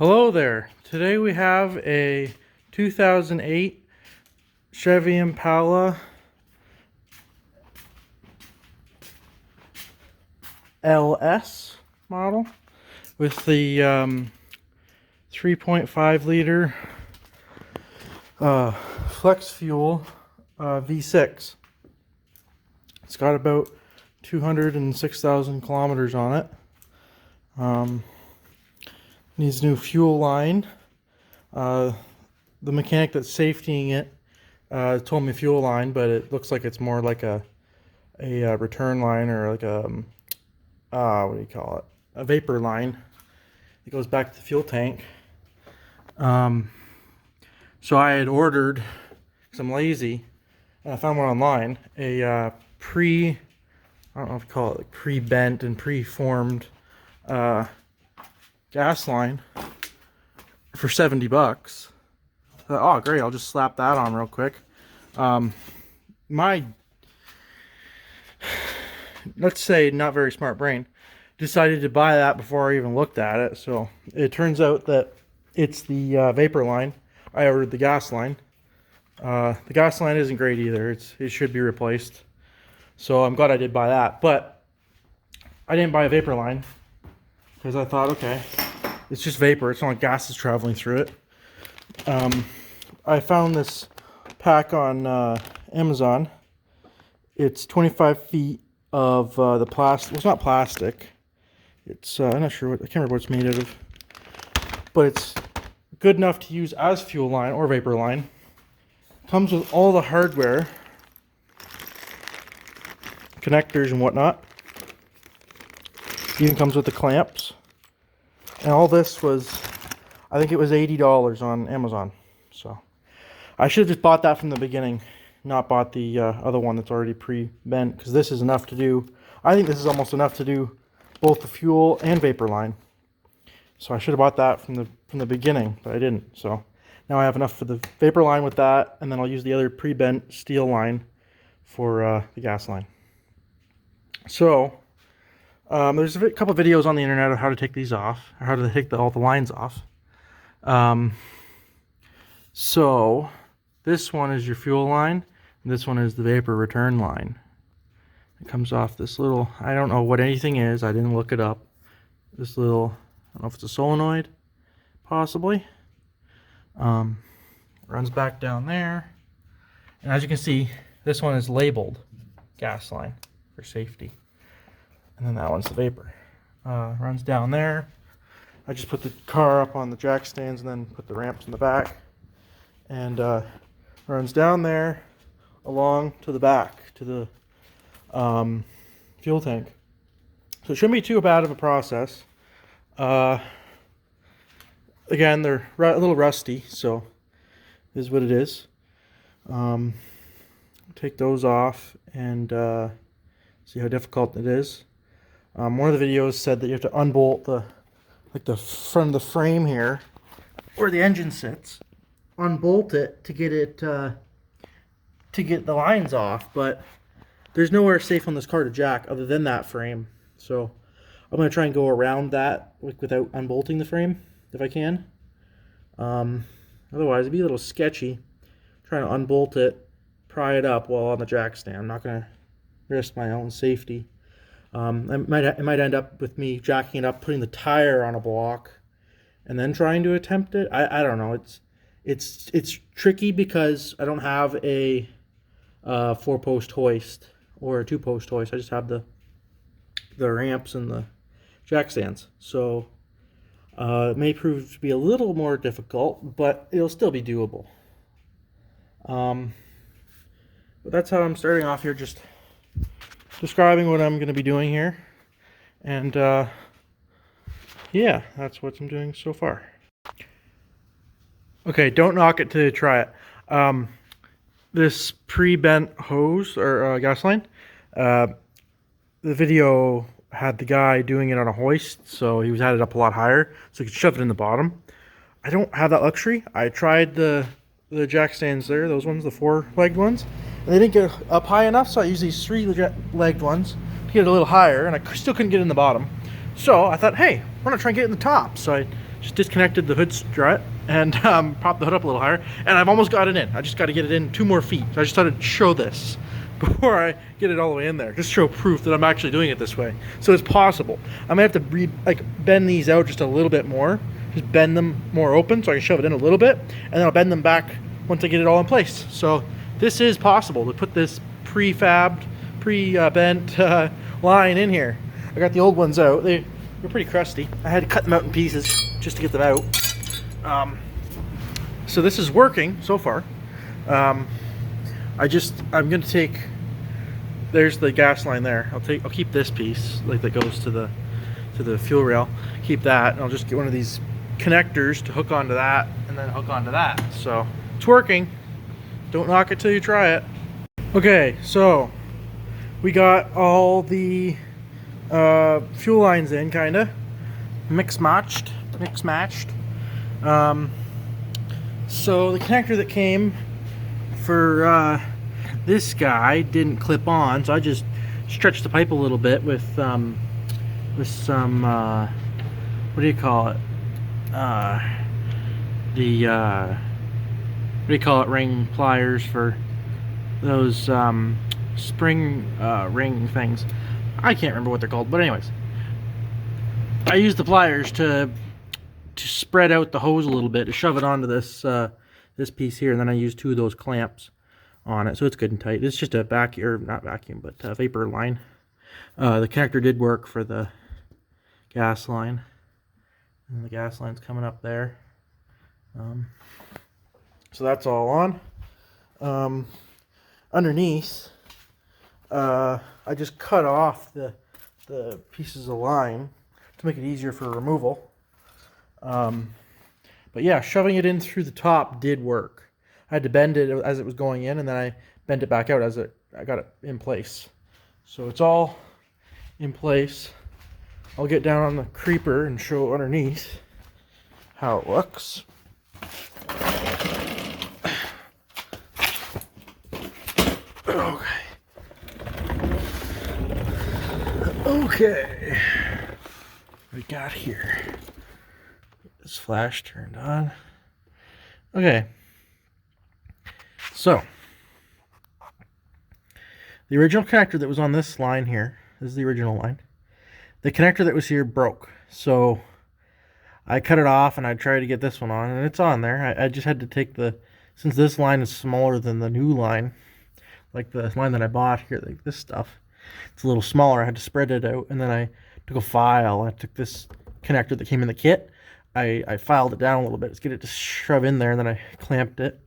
Hello there. Today we have a 2008 Chevy Impala LS model with the 3.5 liter flex fuel V6. It's got about 206,000 kilometers on it. Needs new fuel line. The mechanic that's safetying it told me fuel line, but it looks like it's more like a return line, or like a what do you call it? A vapor line. It goes back to the fuel tank. So I had ordered, because I'm lazy, and I found one online, a I don't know if you call it like pre-bent and pre-formed gas line for $70. Oh great, I'll just slap that on real quick. My, let's say, not very smart brain decided to buy that before I even looked at it. So it turns out that it's the vapor line. I ordered the gas line. The gas line isn't great either. It should be replaced. So I'm glad I did buy that, but I didn't buy a vapor line because I thought, okay, it's just vapor. It's not like gas is traveling through it. I found this pack on Amazon. It's 25 feet of the plastic. Well, it's not plastic. It's I'm not sure what, I can't remember what it's made out of, but it's good enough to use as fuel line or vapor line. Comes with all the hardware, connectors and whatnot. Even comes with the clamps. And all this was, I think it was $80 on Amazon. So I should have just bought that from the beginning, not bought the other one that's already pre-bent, because this is enough to do, I think this is almost enough to do both the fuel and vapor line. So I should have bought that from the beginning, but I didn't. So now I have enough for the vapor line with that, and then I'll use the other pre-bent steel line for the gas line. So there's a couple videos on the internet of how to take these off, or how to take all the lines off. So this one is your fuel line, and this one is the vapor return line. It comes off this little, I don't know what anything is, I didn't look it up. This little, I don't know if it's a solenoid, possibly. Runs back down there. And as you can see, this one is labeled gas line for safety. And then that one's the vapor. Runs down there. I just put the car up on the jack stands and then put the ramps in the back. And runs down there along to the back, to the fuel tank. So it shouldn't be too bad of a process. Again, they're a little rusty, so this is what it is. Take those off and see how difficult it is. One of the videos said that you have to unbolt the front of the frame here, where the engine sits. Unbolt it to get the lines off, but there's nowhere safe on this car to jack other than that frame. So I'm going to try and go around that without unbolting the frame if I can. Otherwise it'd be a little sketchy trying to unbolt it, pry it up while on the jack stand. I'm not going to risk my own safety. It might end up with me jacking it up, putting the tire on a block, and then trying to attempt it. I don't know. It's tricky because I don't have a 4-post hoist or a 2-post hoist. I just have the ramps and the jack stands. So it may prove to be a little more difficult, but it'll still be doable. But that's how I'm starting off here, just describing what I'm going to be doing here. And yeah, that's what I'm doing so far. Okay, don't knock it till you try it. This pre-bent hose or gas line, the video had the guy doing it on a hoist, so he had it up a lot higher, so he could shove it in the bottom. I don't have that luxury. I tried the jack stands there, those ones, the 4-legged ones, and they didn't get up high enough, so I used these 3-legged ones to get it a little higher, and I still couldn't get in the bottom. So I thought, hey, want to try and get it in the top. So I just disconnected the hood strut and popped the hood up a little higher, and I've almost got it in. I just got to get it in 2 more feet. So I just thought I'd show this before I get it all the way in there. Just show proof that I'm actually doing it this way. So it's possible. I might have to bend these out just a little bit more. Just bend them more open so I can shove it in a little bit, and then I'll bend them back once I get it all in place. So this is possible to put this prefabbed, pre-bent line in here. I got the old ones out. They're pretty crusty. I had to cut them out in pieces just to get them out. So this is working so far. I'm gonna take, there's the gas line there. I'll keep this piece like that goes to the fuel rail. Keep that, and I'll just get one of these connectors to hook onto that and then hook onto that. So it's working. Don't knock it till you try it. Okay, so we got all the fuel lines in, kinda mix matched. So the connector that came for this guy didn't clip on, so I just stretched the pipe a little bit with some what do you call it? Ring pliers for those spring ring things. I can't remember what they're called, but anyways, I used the pliers to spread out the hose a little bit, to shove it onto this this piece here, and then I used 2 of those clamps on it, so it's good and tight. It's just a vacuum, or not vacuum, but vapor line. The connector did work for the gas line, and the gas line's coming up there. So that's all on. Underneath, I just cut off the pieces of line to make it easier for removal. But yeah, shoving it in through the top did work. I had to bend it as it was going in, and then I bent it back out as I got it in place. So it's all in place. I'll get down on the creeper and show underneath how it looks. Okay, we got here. This flash turned on. Okay, so the original connector that was on this line here, this is the original line. The connector that was here broke, so I cut it off and I tried to get this one on, and it's on there. I just had to take since this line is smaller than the new line, like the line that I bought here, like this stuff, it's a little smaller. I had to spread it out, and then I took a file. I took this connector that came in the kit. I filed it down a little bit to get it to shove in there, and then I clamped it.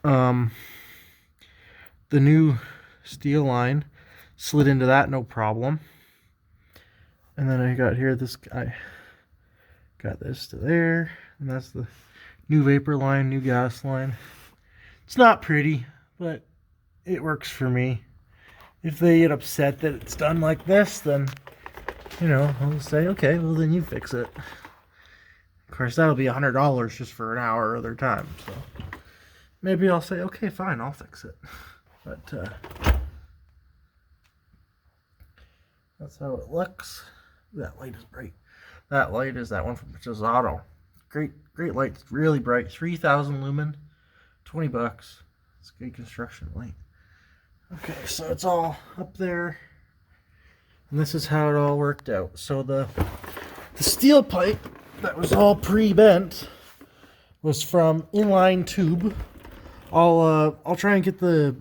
The new steel line slid into that no problem. And then I got here I got this to there, and that's the new vapor line, new gas line. It's not pretty, but it works for me. If they get upset that it's done like this, then, you know, I'll say, okay, well then you fix it. Of course, that'll be $100 just for an hour of their time, so maybe I'll say, okay, fine, I'll fix it. But that's how it looks. That light is bright. That light is that one from Purchase Auto. Great light. It's really bright. 3,000 lumen, $20. It's a good construction light. Okay, so it's all up there, and this is how it all worked out. So the steel pipe that was all pre-bent was from Inline Tube. I'll try and get the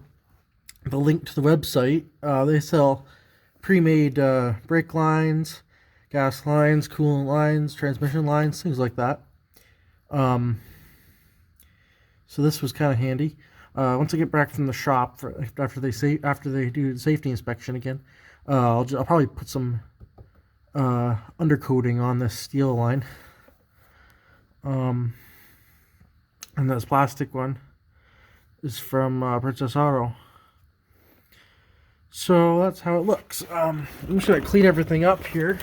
link to the website. They sell pre-made brake lines, gas lines, coolant lines, transmission lines, things like that. So this was kind of handy. Once I get back from the shop after they do the safety inspection again, I'll probably put some undercoating on this steel line. And this plastic one is from Princess Auto. So that's how it looks. I'm just gonna clean everything up here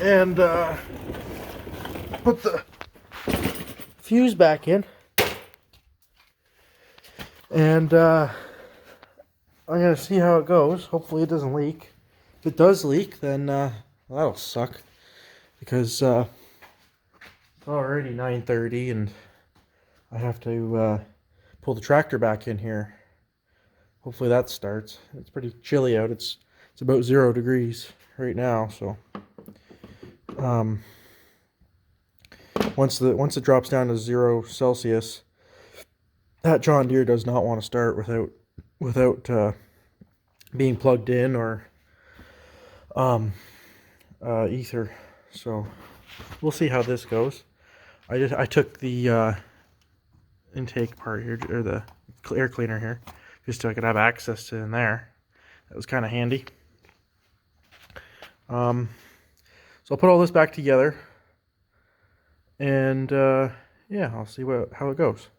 and put the fuse back in. And I'm gonna see how it goes. Hopefully it doesn't leak. If it does leak, then that'll suck, because it's already 9:30 and I have to pull the tractor back in here. Hopefully that starts. It's pretty chilly out. It's about 0 degrees right now, so once it drops down to 0 Celsius, that John Deere does not want to start without being plugged in or ether. So we'll see how this goes. I took the intake part here, or the air cleaner here, just so I could have access to in there. That was kind of handy. So I'll put all this back together, and yeah, I'll see how it goes.